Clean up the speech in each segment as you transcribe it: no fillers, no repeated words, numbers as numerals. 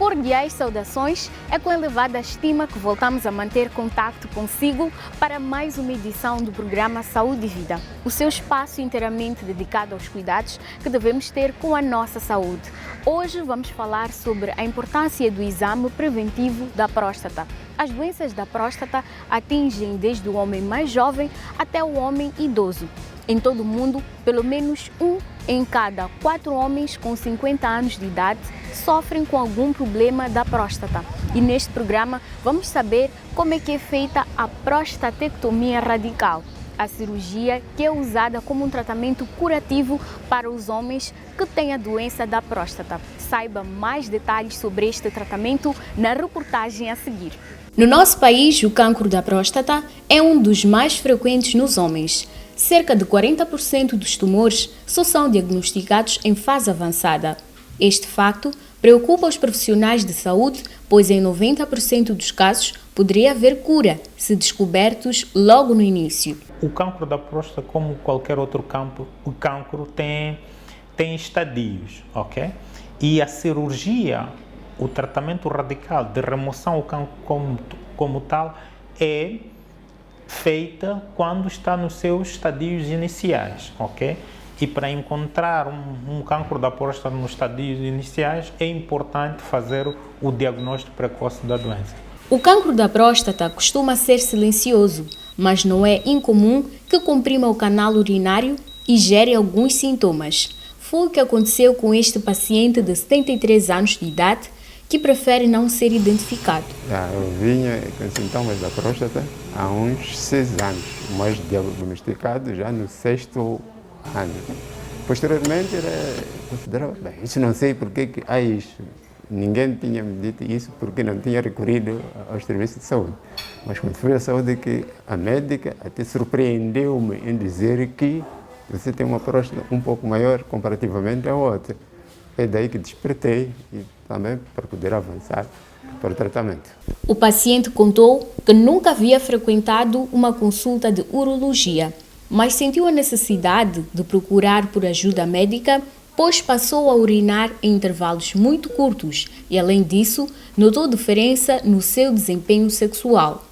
Cordiais saudações, é com elevada estima que voltamos a manter contato consigo para mais uma edição do programa Saúde e Vida, o seu espaço inteiramente dedicado aos cuidados que devemos ter com a nossa saúde. Hoje vamos falar sobre a importância do exame preventivo da próstata. As doenças da próstata atingem desde o homem mais jovem até o homem idoso. Em todo o mundo, pelo menos 1 em cada 4 homens com 50 anos de idade sofrem com algum problema da próstata. E neste programa vamos saber como é que é feita a prostatectomia radical, a cirurgia que é usada como um tratamento curativo para os homens que têm a doença da próstata. Saiba mais detalhes sobre este tratamento na reportagem a seguir. No nosso país, o cancro da próstata é um dos mais frequentes nos homens. Cerca de 40% dos tumores só são diagnosticados em fase avançada. Este facto preocupa os profissionais de saúde, pois em 90% dos casos poderia haver cura se descobertos logo no início. O cancro da próstata, como qualquer outro cancro tem estadios, ok? E a cirurgia, o tratamento radical de remoção do cancro como tal é feita quando está nos seus estadios iniciais, ok? E para encontrar um cancro da próstata nos estadios iniciais é importante fazer o diagnóstico precoce da doença. O cancro da próstata costuma ser silencioso, mas não é incomum que comprima o canal urinário e gere alguns sintomas. Foi o que aconteceu com este paciente de 73 anos de idade que prefere não ser identificado. Eu vinha com sintomas da próstata há uns 6 anos, mas diagnosticado já no 6º ano. Posteriormente, considerava, isso não sei porque que há isso. Ninguém tinha me dito isso porque não tinha recorrido aos serviços de saúde. Mas quando fui à saúde, que a médica até surpreendeu-me em dizer que você tem uma próstata um pouco maior comparativamente à outra. É daí que despertei e também para poder avançar para o tratamento. O paciente contou que nunca havia frequentado uma consulta de urologia, mas sentiu a necessidade de procurar por ajuda médica, pois passou a urinar em intervalos muito curtos e, além disso, notou diferença no seu desempenho sexual.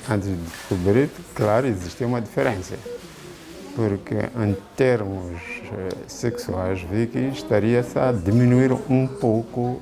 Antes de descobrir, claro, existia uma diferença, porque em termos sexuais vi que estaria-se a diminuir um pouco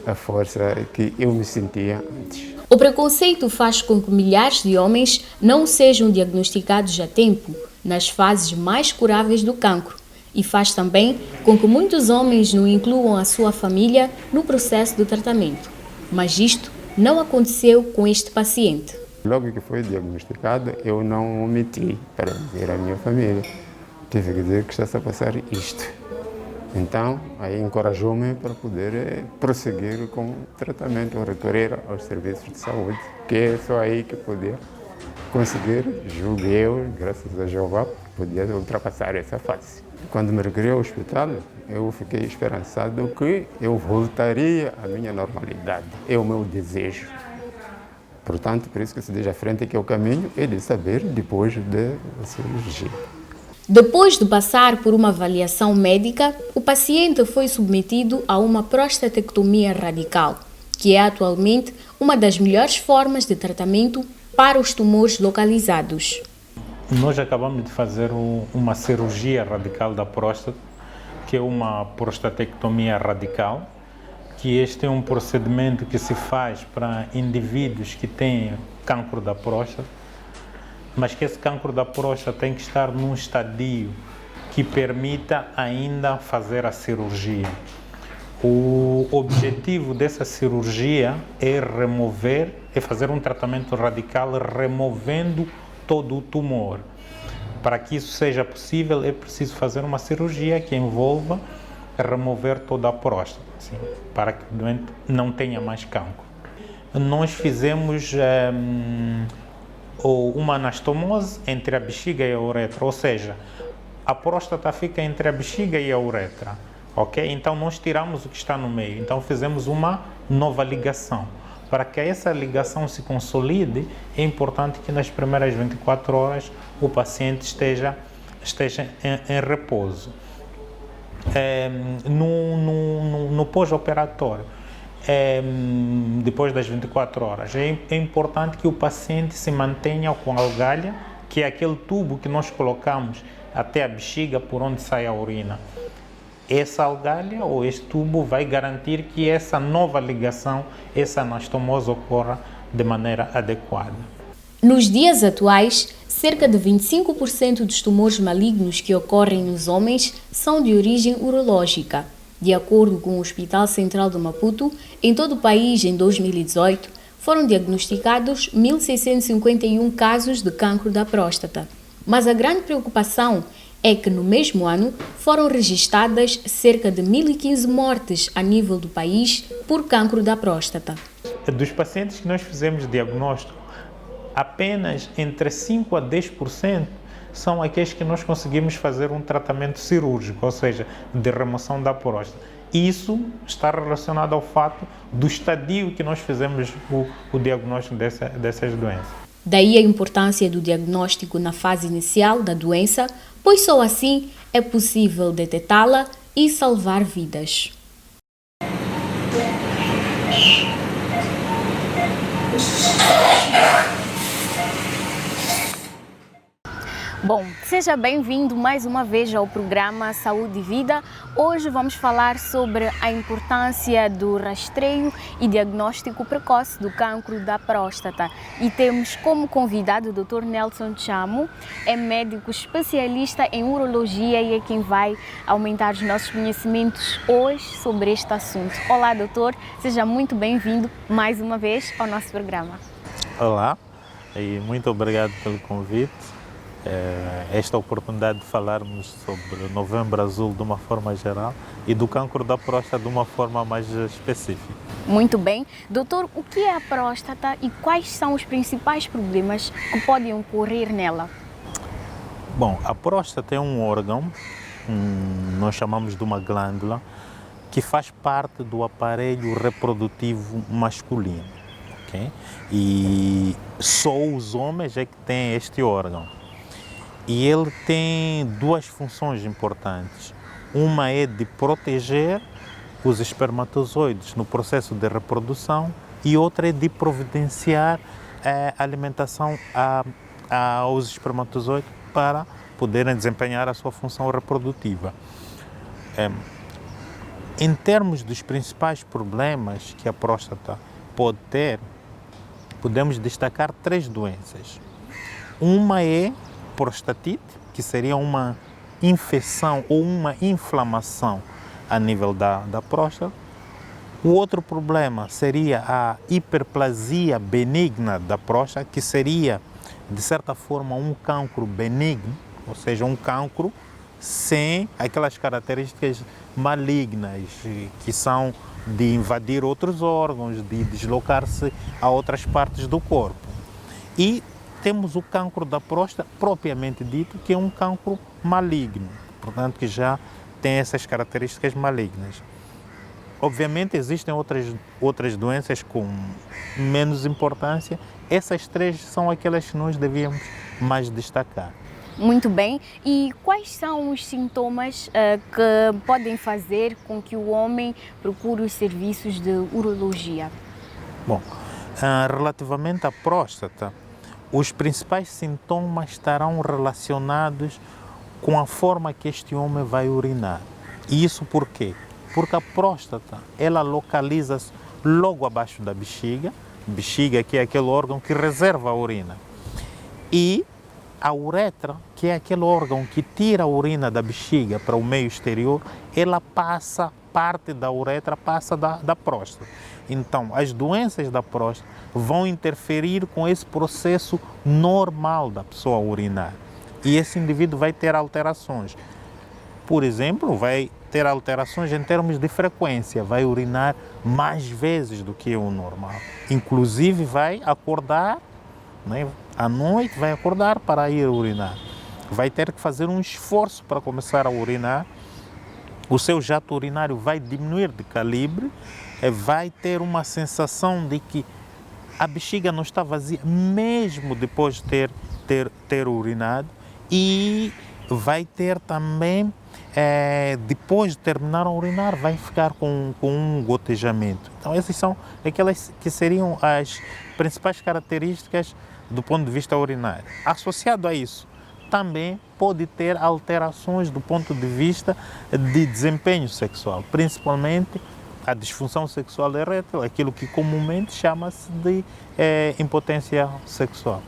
a força que eu me sentia antes. O preconceito faz com que milhares de homens não sejam diagnosticados a tempo, nas fases mais curáveis do cancro, e faz também com que muitos homens não incluam a sua família no processo do tratamento. Mas isto não aconteceu com este paciente. Logo que foi diagnosticado, eu não omiti para dizer à minha família. Tive que dizer que está-se a passar isto. Então, aí encorajou-me para poder prosseguir com o tratamento, recorrer aos serviços de saúde, que é só aí que poder conseguir, julgo eu, graças a Jeová, podia ultrapassar essa fase. Quando me recolhi ao hospital, eu fiquei esperançado que eu voltaria à minha normalidade. É o meu desejo. Portanto, por isso que se diz à frente que é o caminho é de saber depois da cirurgia. Depois de passar por uma avaliação médica, o paciente foi submetido a uma prostatectomia radical, que é atualmente uma das melhores formas de tratamento para os tumores localizados. Nós acabamos de fazer uma cirurgia radical da próstata, que é uma prostatectomia radical, que este é um procedimento que se faz para indivíduos que têm cancro da próstata, mas que esse cancro da próstata tem que estar num estadio que permita ainda fazer a cirurgia. O objetivo dessa cirurgia é fazer um tratamento radical removendo todo o tumor. Para que isso seja possível, é preciso fazer uma cirurgia que envolva remover toda a próstata, assim, para que o doente não tenha mais cancro. Nós fizemos uma anastomose entre a bexiga e a uretra, ou seja, a próstata fica entre a bexiga e a uretra, ok? Então nós tiramos o que está no meio, então fizemos uma nova ligação. Para que essa ligação se consolide, é importante que nas primeiras 24 horas o paciente esteja em repouso. No pós-operatório, depois das 24 horas. É importante que o paciente se mantenha com a algalha, que é aquele tubo que nós colocamos até a bexiga por onde sai a urina. Essa algalha ou este tubo vai garantir que essa nova ligação, essa anastomose ocorra de maneira adequada. Nos dias atuais, cerca de 25% dos tumores malignos que ocorrem nos homens são de origem urológica. De acordo com o Hospital Central de Maputo, em todo o país, em 2018, foram diagnosticados 1.651 casos de cancro da próstata. Mas a grande preocupação é que no mesmo ano foram registradas cerca de 1.015 mortes a nível do país por cancro da próstata. Dos pacientes que nós fizemos diagnóstico, apenas entre 5% a 10% são aqueles que nós conseguimos fazer um tratamento cirúrgico, ou seja, de remoção da próstata. Isso está relacionado ao fato do estadio que nós fizemos o diagnóstico dessas doenças. Daí a importância do diagnóstico na fase inicial da doença, pois só assim é possível detectá-la e salvar vidas. Bom, seja bem-vindo mais uma vez ao programa Saúde e Vida. Hoje vamos falar sobre a importância do rastreio e diagnóstico precoce do cancro da próstata. E temos como convidado o Dr. Nelson Chamo, é médico especialista em urologia e é quem vai aumentar os nossos conhecimentos hoje sobre este assunto. Olá, doutor, seja muito bem-vindo mais uma vez ao nosso programa. Olá, e muito obrigado pelo convite. Esta oportunidade de falarmos sobre o Novembro Azul de uma forma geral e do cancro da próstata de uma forma mais específica. Muito bem. Doutor, o que é a próstata e quais são os principais problemas que podem ocorrer nela? Bom, a próstata é um órgão, nós chamamos de uma glândula, que faz parte do aparelho reprodutivo masculino. Okay? E só os homens é que têm este órgão. E ele tem duas funções importantes. Uma é de proteger os espermatozoides no processo de reprodução e outra é de providenciar a alimentação aos espermatozoides para poderem desempenhar a sua função reprodutiva. Em termos dos principais problemas que a próstata pode ter, podemos destacar 3 doenças. Uma é prostatite, que seria uma infecção ou uma inflamação a nível da próstata. O outro problema seria a hiperplasia benigna da próstata, que seria, de certa forma, um cancro benigno, ou seja, um cancro sem aquelas características malignas, que são de invadir outros órgãos, de deslocar-se a outras partes do corpo. E temos o cancro da próstata, propriamente dito, que é um cancro maligno, portanto, que já tem essas características malignas. Obviamente, existem outras doenças com menos importância. Essas 3 são aquelas que nós devíamos mais destacar. Muito bem. E quais são os sintomas que podem fazer com que o homem procure os serviços de urologia? Bom, relativamente à próstata, os principais sintomas estarão relacionados com a forma que este homem vai urinar. E isso por quê? Porque a próstata, ela localiza-se logo abaixo da bexiga que é aquele órgão que reserva a urina. E a uretra, que é aquele órgão que tira a urina da bexiga para o meio exterior, ela passa, parte da uretra passa da próstata. Então, as doenças da próstata vão interferir com esse processo normal da pessoa urinar. E esse indivíduo vai ter alterações. Por exemplo, vai ter alterações em termos de frequência, vai urinar mais vezes do que o normal. Inclusive, vai acordar, né, à noite, vai acordar para ir urinar. Vai ter que fazer um esforço para começar a urinar. O seu jato urinário vai diminuir de calibre, vai ter uma sensação de que a bexiga não está vazia, mesmo depois de ter urinado, e vai ter também, depois de terminar a urinar, vai ficar com um gotejamento. Então, essas são aquelas que seriam as principais características do ponto de vista urinário. Associado a isso, também pode ter alterações do ponto de vista de desempenho sexual, principalmente a disfunção sexual erétil, aquilo que comumente chama-se de impotência sexual.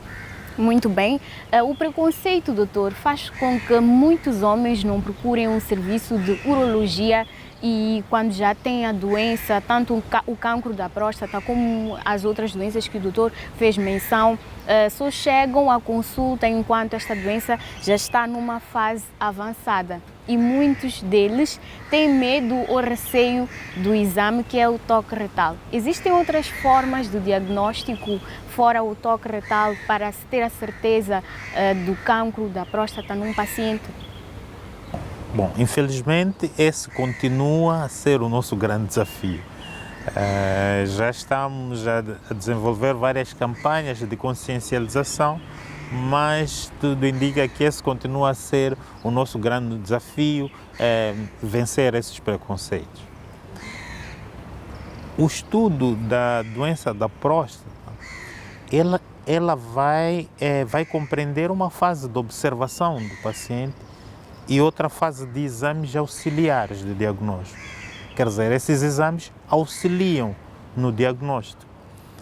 Muito bem. O preconceito, doutor, faz com que muitos homens não procurem um serviço de urologia e quando já têm a doença, tanto o cancro da próstata como as outras doenças que o doutor fez menção, só chegam à consulta enquanto esta doença já está numa fase avançada. E muitos deles têm medo ou receio do exame, que é o toque retal. Existem outras formas do diagnóstico fora o toque retal para se ter a certeza do cancro da próstata num paciente? Bom, infelizmente esse continua a ser o nosso grande desafio. Já estamos a desenvolver várias campanhas de consciencialização, mas tudo indica que esse continua a ser o nosso grande desafio, vencer esses preconceitos. O estudo da doença da próstata, ela vai compreender uma fase de observação do paciente e outra fase de exames auxiliares de diagnóstico. Quer dizer, esses exames auxiliam no diagnóstico,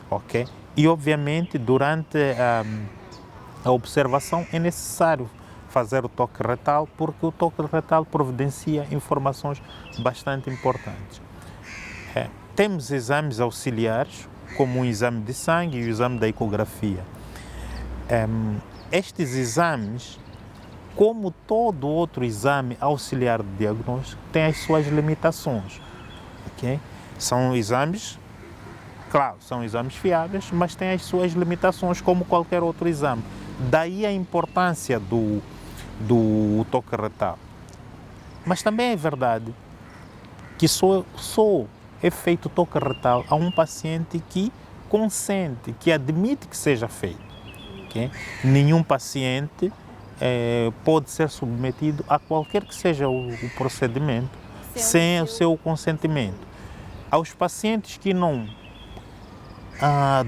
ok? E, obviamente, durante a observação é necessário fazer o toque retal, porque o toque retal providencia informações bastante importantes. Temos exames auxiliares, como o exame de sangue e o exame da ecografia. Estes exames, como todo outro exame auxiliar de diagnóstico, têm as suas limitações. Okay? São exames, claro, são exames fiáveis, mas têm as suas limitações como qualquer outro exame. Daí a importância do toque retal. Mas também é verdade que só é feito o toque retal a um paciente que consente, que admite que seja feito. Okay? Nenhum paciente pode ser submetido a qualquer que seja o procedimento sem o seu consentimento. Aos pacientes que não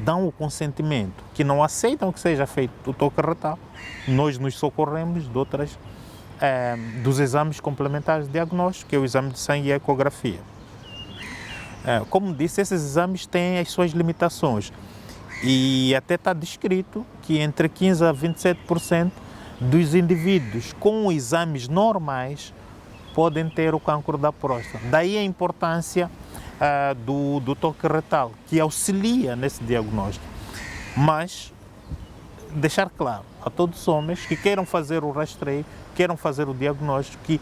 dão o consentimento, que não aceitam que seja feito o toque retal, nós nos socorremos dos exames complementares de diagnóstico, que é o exame de sangue e a ecografia. Como disse, esses exames têm as suas limitações e até está descrito que entre 15% a 27% dos indivíduos com exames normais podem ter o cancro da próstata. Daí a importância do toque retal, que auxilia nesse diagnóstico. Mas deixar claro a todos os homens que queiram fazer o rastreio, queiram fazer o diagnóstico, que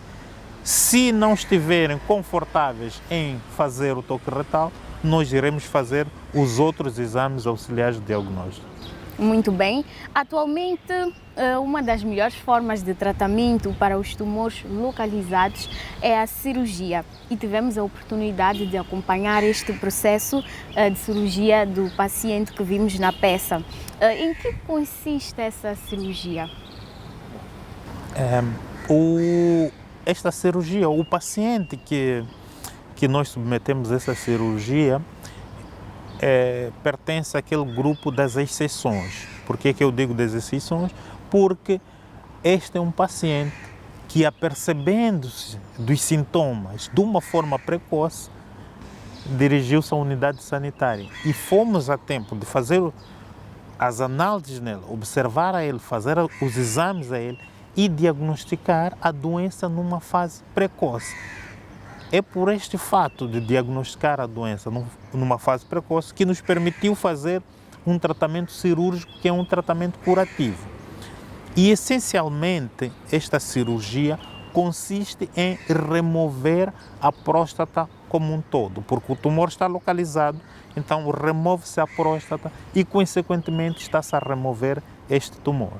se não estiverem confortáveis em fazer o toque retal, nós iremos fazer os outros exames auxiliares de diagnóstico. Muito bem. Atualmente, uma das melhores formas de tratamento para os tumores localizados é a cirurgia. E tivemos a oportunidade de acompanhar este processo de cirurgia do paciente que vimos na peça. Em que consiste essa cirurgia? Esta cirurgia, o paciente que nós submetemos a essa cirurgia pertence àquele grupo das exceções. Por que eu digo das exceções? Porque este é um paciente que, apercebendo-se dos sintomas de uma forma precoce, dirigiu-se à unidade sanitária e fomos a tempo de fazer as análises nele, observar a ele, fazer os exames a ele e diagnosticar a doença numa fase precoce. É por este fato de diagnosticar a doença numa fase precoce que nos permitiu fazer um tratamento cirúrgico, que é um tratamento curativo. E, essencialmente, esta cirurgia consiste em remover a próstata como um todo, porque o tumor está localizado, então remove-se a próstata e, consequentemente, está-se a remover este tumor.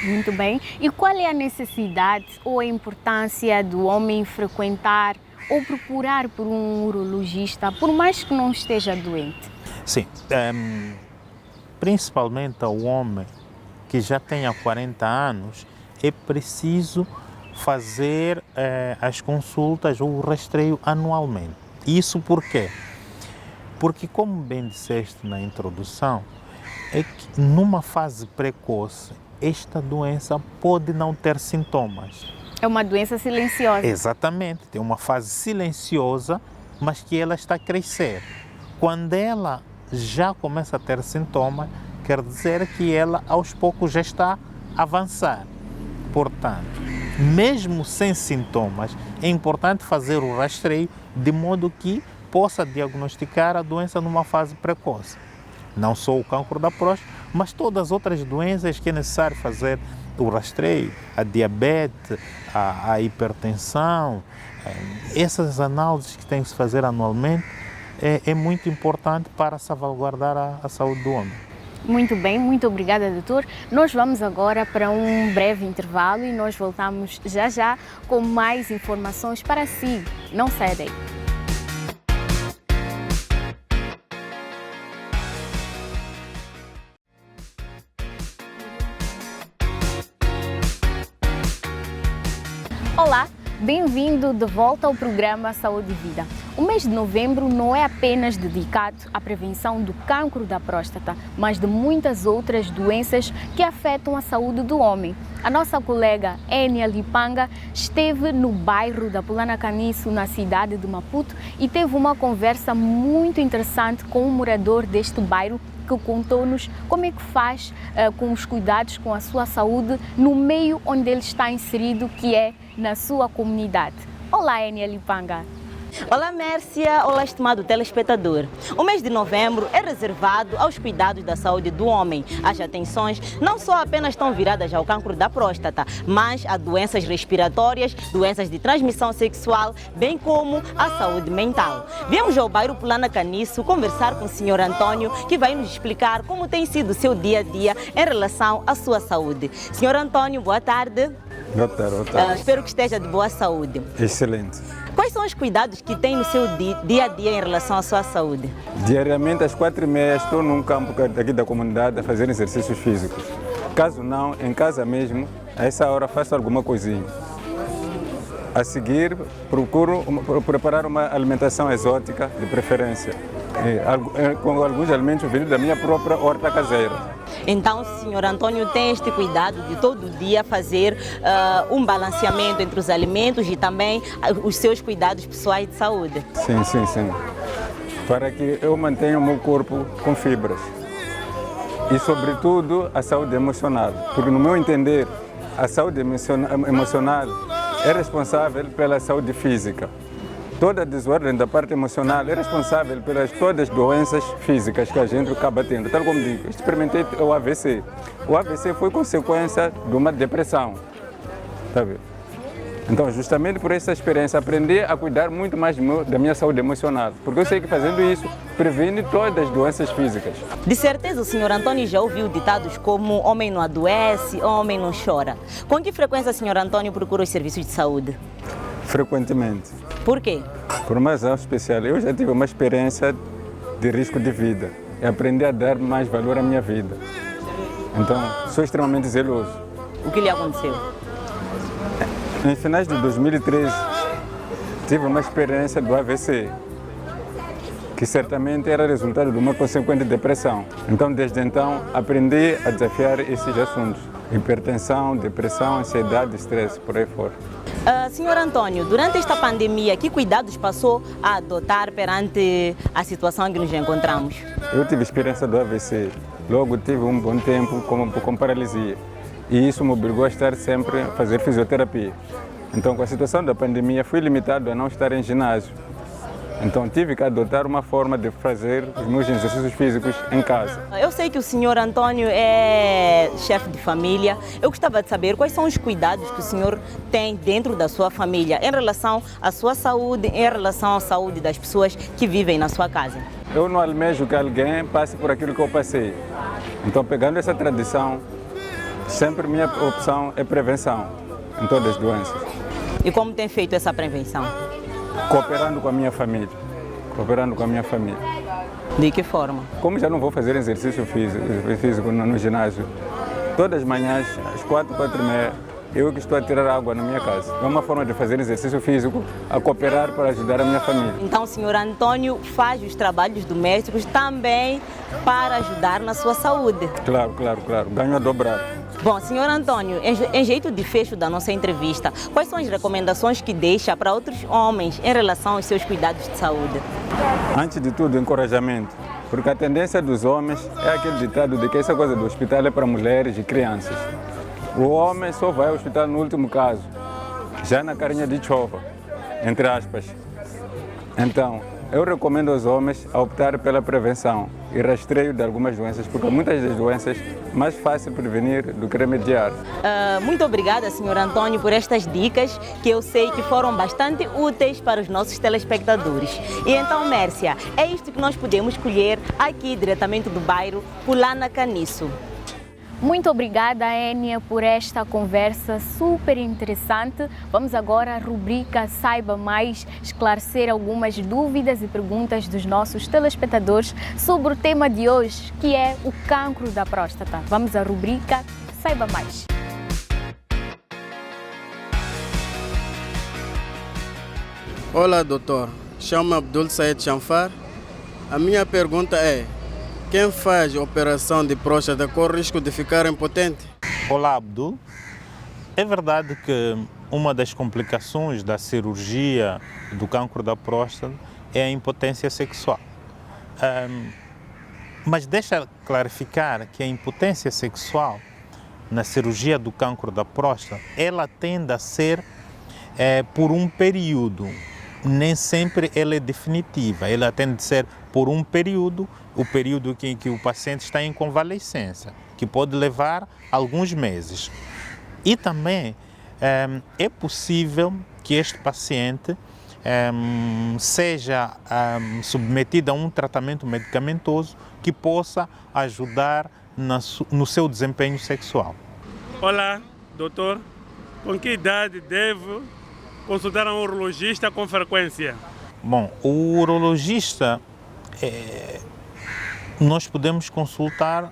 Muito bem. E qual é a necessidade ou a importância do homem frequentar ou procurar por um urologista, por mais que não esteja doente? Sim, principalmente ao homem que já tenha 40 anos, é preciso fazer as consultas ou o rastreio anualmente. Isso por quê? Porque, como bem disseste na introdução, é que numa fase precoce, esta doença pode não ter sintomas. É uma doença silenciosa. Exatamente, tem uma fase silenciosa, mas que ela está a crescer. Quando ela já começa a ter sintomas, quer dizer que ela aos poucos já está a avançar. Portanto, mesmo sem sintomas, é importante fazer o rastreio de modo que possa diagnosticar a doença numa fase precoce. Não só o cancro da próstata, mas todas as outras doenças que é necessário fazer o rastreio, a diabetes, a hipertensão, essas análises que tem que se fazer anualmente é muito importante para salvaguardar a saúde do homem. Muito bem, muito obrigada, doutor. Nós vamos agora para um breve intervalo e nós voltamos já já com mais informações para si. Não saia daí. Olá, bem-vindo de volta ao programa Saúde e Vida. O mês de novembro não é apenas dedicado à prevenção do cancro da próstata, mas de muitas outras doenças que afetam a saúde do homem. A nossa colega Enia Lipanga esteve no bairro da Pulana Caniço, na cidade de Maputo, e teve uma conversa muito interessante com um morador deste bairro que contou-nos como é que faz com os cuidados com a sua saúde no meio onde ele está inserido, que é na sua comunidade. Olá, Enia Lipanga. Olá, Mércia. Olá, estimado telespectador. O mês de novembro é reservado aos cuidados da saúde do homem. As atenções não só apenas estão viradas ao cancro da próstata, mas a doenças respiratórias, doenças de transmissão sexual, bem como a saúde mental. Viemos ao bairro Pulana Caniço conversar com o Sr. Antônio, que vai nos explicar como tem sido o seu dia a dia em relação à sua saúde. Sr. Antônio, boa tarde. Boa tarde. Espero que esteja de boa saúde. Excelente. Quais são os cuidados que tem no seu dia a dia em relação à sua saúde? Diariamente, às 4h30, estou num campo aqui da comunidade a fazer exercícios físicos. Caso não, em casa mesmo, a essa hora faço alguma coisinha. A seguir, procuro preparar uma alimentação exótica, de preferência, com alguns alimentos vindos da minha própria horta caseira. Então, o Sr. Antônio tem este cuidado de todo dia fazer um balanceamento entre os alimentos e também os seus cuidados pessoais de saúde. Sim. Para que eu mantenha o meu corpo com fibras. E, sobretudo, a saúde emocional. Porque, no meu entender, a saúde emocional é responsável pela saúde física. Toda a desordem da parte emocional é responsável pelas todas as doenças físicas que a gente acaba tendo. Tal como digo, experimentei o AVC. O AVC foi consequência de uma depressão. Tá vendo? Então, justamente por essa experiência, aprendi a cuidar muito mais da minha saúde emocional. Porque eu sei que fazendo isso, previne todas as doenças físicas. De certeza, o Sr. Antônio já ouviu ditados como homem não adoece, homem não chora. Com que frequência o Sr. Antônio procura os serviços de saúde? Frequentemente. Por quê? Por uma razão especial. Eu já tive uma experiência de risco de vida e aprendi a dar mais valor à minha vida. Então, sou extremamente zeloso. O que lhe aconteceu? Em finais de 2013, tive uma experiência do AVC, que certamente era resultado de uma consequente depressão. Então, desde então, aprendi a desafiar esses assuntos. Hipertensão, depressão, ansiedade, estresse, por aí fora. Senhor Antônio, durante esta pandemia, que cuidados passou a adotar perante a situação em que nos encontramos? Eu tive experiência do AVC, logo tive um bom tempo com paralisia. E isso me obrigou a estar sempre a fazer fisioterapia. Então, com a situação da pandemia, fui limitado a não estar em ginásio. Então, tive que adotar uma forma de fazer os meus exercícios físicos em casa. Eu sei que o senhor Antônio é chefe de família. Eu gostava de saber quais são os cuidados que o senhor tem dentro da sua família em relação à sua saúde, em relação à saúde das pessoas que vivem na sua casa. Eu não almejo que alguém passe por aquilo que eu passei. Então, pegando essa tradição, sempre minha opção é prevenção em todas as doenças. E como tem feito essa prevenção? Cooperando com a minha família. De que forma? Como já não vou fazer exercício físico no ginásio, todas as manhãs, às 4h30, eu que estou a tirar água na minha casa. É uma forma de fazer exercício físico, a cooperar para ajudar a minha família. Então o senhor Antônio faz os trabalhos domésticos também para ajudar na sua saúde. Claro. Ganho a dobrar. Bom, senhor Antônio, em jeito de fecho da nossa entrevista, quais são as recomendações que deixa para outros homens em relação aos seus cuidados de saúde? Antes de tudo, encorajamento. Porque a tendência dos homens é aquele ditado de que essa coisa do hospital é para mulheres e crianças. O homem só vai ao hospital no último caso, já na carinha de chova, entre aspas. Então, eu recomendo aos homens a optar pela prevenção e rastreio de algumas doenças, porque muitas das doenças é mais fácil prevenir do que remediar. Muito obrigada, senhor Antônio, por estas dicas que eu sei que foram bastante úteis para os nossos telespectadores. E então, Mércia, é isto que nós podemos colher aqui diretamente do bairro Pulana Caniço. Muito obrigada, Enia, por esta conversa super interessante. Vamos agora à rubrica Saiba Mais, esclarecer algumas dúvidas e perguntas dos nossos telespectadores sobre o tema de hoje, que é o cancro da próstata. Vamos à rubrica Saiba Mais. Olá, doutor. Chamo-me Abdul Said Chanfar. A minha pergunta é: quem faz a operação de próstata corre risco de ficar impotente? Olá, Abdul. É verdade que uma das complicações da cirurgia do cancro da próstata é a impotência sexual. Mas deixa clarificar que a impotência sexual na cirurgia do cancro da próstata, ela tende a ser por um período. Nem sempre ela é definitiva, ela tende a ser por um período, o período em que o paciente está em convalescência, que pode levar alguns meses. E também é possível que este paciente seja submetido a um tratamento medicamentoso que possa ajudar no seu desempenho sexual. Olá, doutor. Com que idade devo consultar um urologista com frequência? Bom, o urologista nós podemos consultar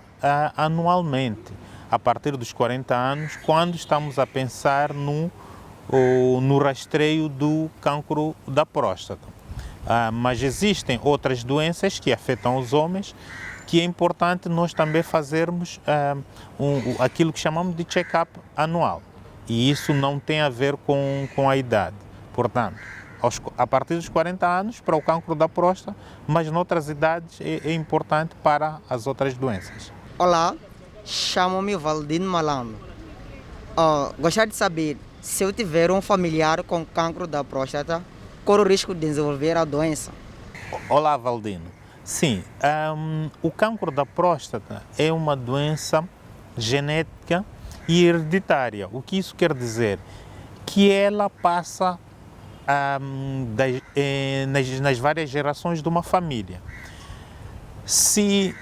anualmente, a partir dos 40 anos, quando estamos a pensar no rastreio do cancro da próstata. Mas existem outras doenças que afetam os homens, que é importante nós também fazermos aquilo que chamamos de check-up anual. E isso não tem a ver com a idade. Portanto, a partir dos 40 anos para o cancro da próstata, mas noutras idades é importante para as outras doenças. Olá, chamo-me Valdino Malandro. Gostaria de saber, se eu tiver um familiar com cancro da próstata, corre o risco de desenvolver a doença? Olá, Valdino. Sim, o cancro da próstata é uma doença genética e hereditária. O que isso quer dizer? Que ela passa nas várias gerações de uma família. Se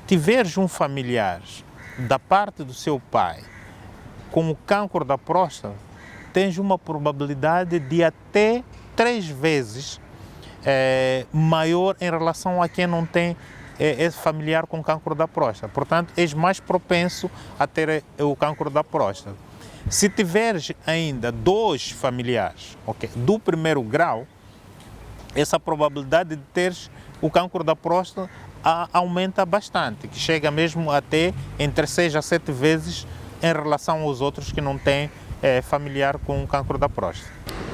tiveres um familiar da parte do seu pai com o cancro da próstata, tens uma probabilidade de até 3 vezes maior em relação a quem não tem esse familiar com cancro da próstata. Portanto, és mais propenso a ter o cancro da próstata. Se tiveres ainda 2 familiares, do primeiro grau, essa probabilidade de teres o cancro da próstata aumenta bastante, que chega mesmo até entre 6 a 7 vezes em relação aos outros que não têm familiar com cancro da próstata.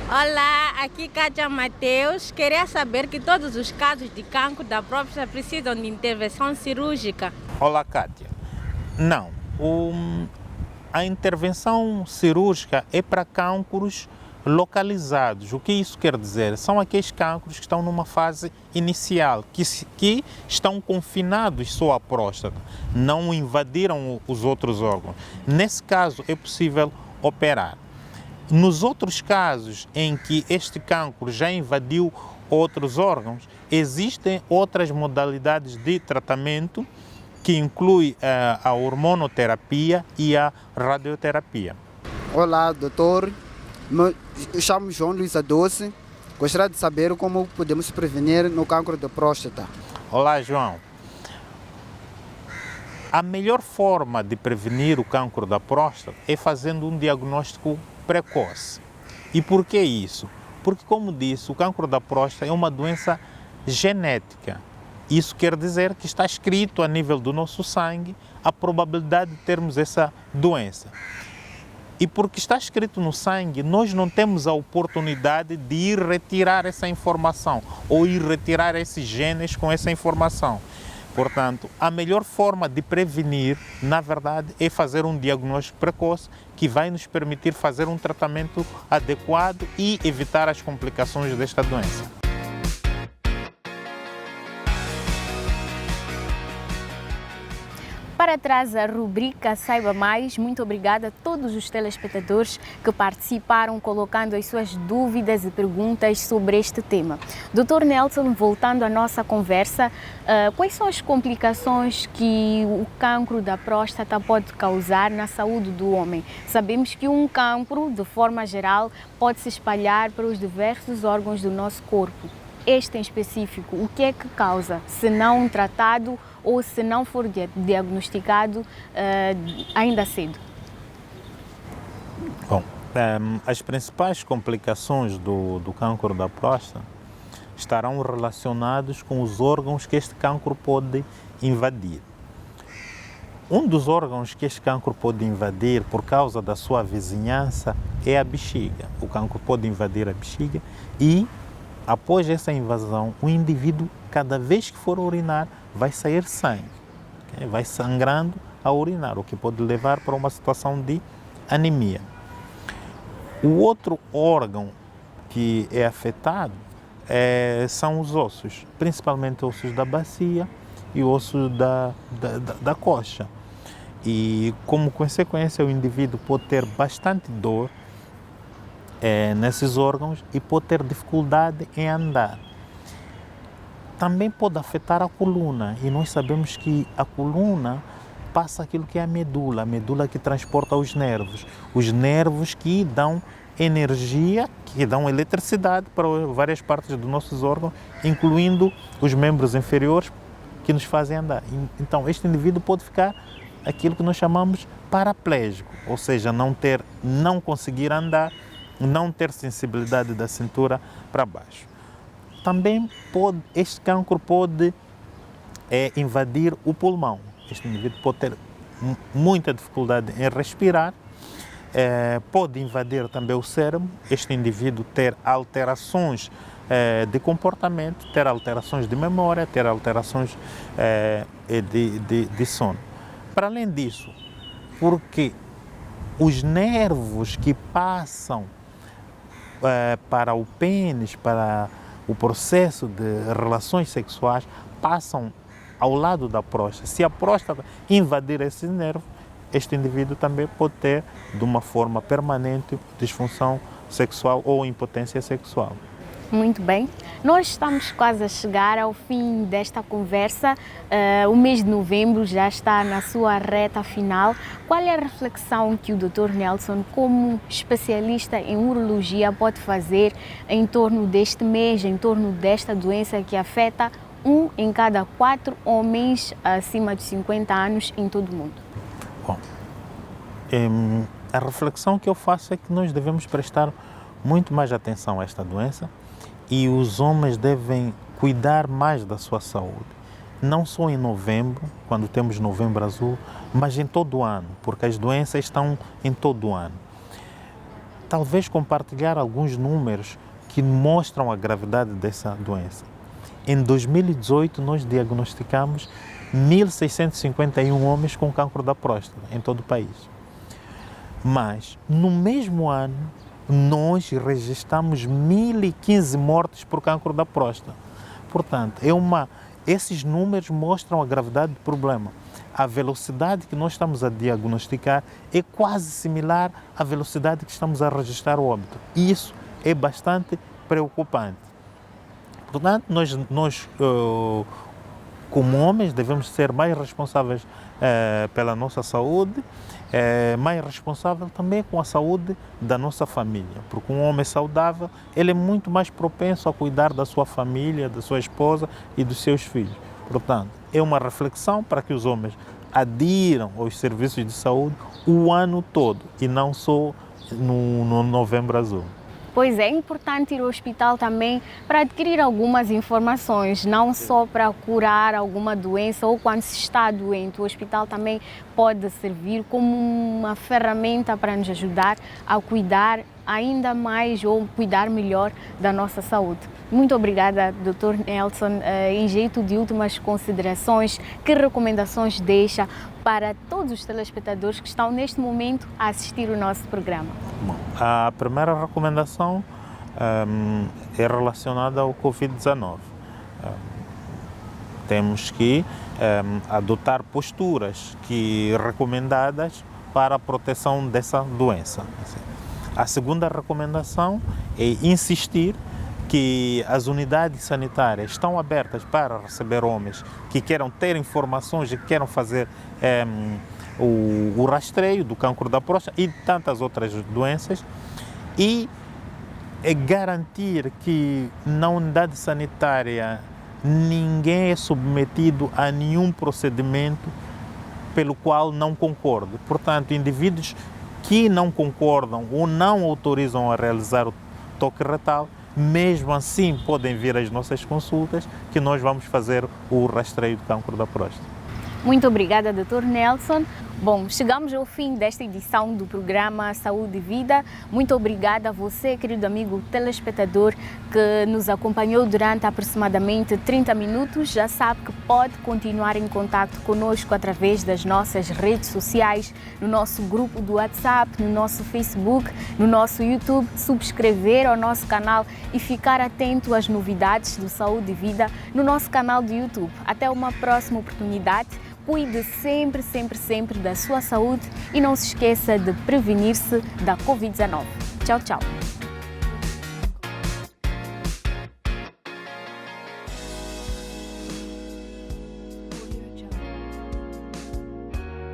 Olá, aqui Kátia Mateus. Queria saber que todos os casos de cancro da próstata precisam de intervenção cirúrgica. Olá, Kátia. Não. A intervenção cirúrgica é para cancros localizados. O que isso quer dizer? São aqueles cancros que estão numa fase inicial, que estão confinados só à próstata, não invadiram os outros órgãos. Nesse caso, é possível operar. Nos outros casos em que este cancro já invadiu outros órgãos, existem outras modalidades de tratamento que inclui a hormonoterapia e a radioterapia. Olá, doutor. Eu chamo João Luís Adoce. Gostaria de saber como podemos prevenir no cancro da próstata. Olá, João. A melhor forma de prevenir o cancro da próstata é fazendo um diagnóstico precoce. E por que isso? Porque, como disse, o cancro da próstata é uma doença genética. Isso quer dizer que está escrito a nível do nosso sangue a probabilidade de termos essa doença. E porque está escrito no sangue, nós não temos a oportunidade de ir retirar essa informação ou ir retirar esses genes com essa informação. Portanto, a melhor forma de prevenir, na verdade, é fazer um diagnóstico precoce que vai nos permitir fazer um tratamento adequado e evitar as complicações desta doença. Para trás a rubrica Saiba Mais, muito obrigada a todos os telespectadores que participaram colocando as suas dúvidas e perguntas sobre este tema. Dr. Nelson, voltando à nossa conversa, quais são as complicações que o cancro da próstata pode causar na saúde do homem? Sabemos que um cancro, de forma geral, pode se espalhar para os diversos órgãos do nosso corpo. Este em específico, o que é que causa, se não tratado ou se não for diagnosticado ainda cedo? Bom, as principais complicações do cancro da próstata estarão relacionados com os órgãos que este cancro pode invadir. Um dos órgãos que este cancro pode invadir por causa da sua vizinhança é a bexiga. O cancro pode invadir a bexiga e, após essa invasão, o indivíduo, cada vez que for urinar, vai sair sangue, okay? Vai sangrando a urinar, o que pode levar para uma situação de anemia. O outro órgão que é afetado são os ossos, principalmente ossos da bacia e ossos da coxa. E, como consequência, o indivíduo pode ter bastante dor nesses órgãos e pode ter dificuldade em andar. Também pode afetar a coluna, e nós sabemos que a coluna passa aquilo que é a medula que transporta os nervos que dão energia, que dão eletricidade para várias partes dos nossos órgãos, incluindo os membros inferiores que nos fazem andar. Então, este indivíduo pode ficar aquilo que nós chamamos paraplégico, ou seja, não conseguir andar, não ter sensibilidade da cintura para baixo. Também este cancro pode invadir o pulmão. Este indivíduo pode ter muita dificuldade em respirar, pode invadir também o cérebro, este indivíduo ter alterações de comportamento, ter alterações de memória, ter alterações de sono. Para além disso, porque os nervos que passam para o pênis, para o processo de relações sexuais, passam ao lado da próstata. Se a próstata invadir esse nervo, este indivíduo também pode ter, de uma forma permanente, disfunção sexual ou impotência sexual. Muito bem, nós estamos quase a chegar ao fim desta conversa. O mês de novembro já está na sua reta final. Qual é a reflexão que o Dr. Nelson, como especialista em urologia, pode fazer em torno deste mês, em torno desta doença que afeta 1 em cada 4 homens acima de 50 anos em todo o mundo? Bom, a reflexão que eu faço é que nós devemos prestar muito mais atenção a esta doença e os homens devem cuidar mais da sua saúde. Não só em novembro, quando temos novembro azul, mas em todo o ano, porque as doenças estão em todo o ano. Talvez compartilhar alguns números que mostram a gravidade dessa doença. Em 2018, nós diagnosticamos 1.651 homens com cancro da próstata em todo o país. Mas, no mesmo ano, nós registramos 1.015 mortes por cancro da próstata. Portanto, esses números mostram a gravidade do problema. A velocidade que nós estamos a diagnosticar é quase similar à velocidade que estamos a registrar o óbito. E isso é bastante preocupante. Portanto, nós como homens, devemos ser mais responsáveis pela nossa saúde, mais responsável também com a saúde da nossa família, porque um homem saudável, ele é muito mais propenso a cuidar da sua família, da sua esposa e dos seus filhos. Portanto, é uma reflexão para que os homens adiram aos serviços de saúde o ano todo e não só no Novembro Azul. Pois é importante ir ao hospital também para adquirir algumas informações, não só para curar alguma doença ou quando se está doente. O hospital também pode servir como uma ferramenta para nos ajudar a cuidar ainda mais ou cuidar melhor da nossa saúde. Muito obrigada, Dr. Nelson. Em jeito de últimas considerações, que recomendações deixa para todos os telespectadores que estão neste momento a assistir o nosso programa? Bom, a primeira recomendação é relacionada ao Covid-19. Temos que adotar posturas recomendadas para a proteção dessa doença. A segunda recomendação é insistir que as unidades sanitárias estão abertas para receber homens que queiram ter informações e que queiram fazer o rastreio do cancro da próstata e de tantas outras doenças, e garantir que na unidade sanitária ninguém é submetido a nenhum procedimento pelo qual não concorde. Portanto, indivíduos que não concordam ou não autorizam a realizar o toque retal, mesmo assim podem vir às nossas consultas, que nós vamos fazer o rastreio do cancro da próstata. Muito obrigada, Dr. Nelson. Bom, chegamos ao fim desta edição do programa Saúde e Vida. Muito obrigada a você, querido amigo telespectador, que nos acompanhou durante aproximadamente 30 minutos. Já sabe que pode continuar em contato conosco através das nossas redes sociais, no nosso grupo do WhatsApp, no nosso Facebook, no nosso YouTube, subscrever ao nosso canal e ficar atento às novidades do Saúde e Vida no nosso canal do YouTube. Até uma próxima oportunidade. Cuide sempre, sempre, sempre da sua saúde e não se esqueça de prevenir-se da Covid-19. Tchau, tchau.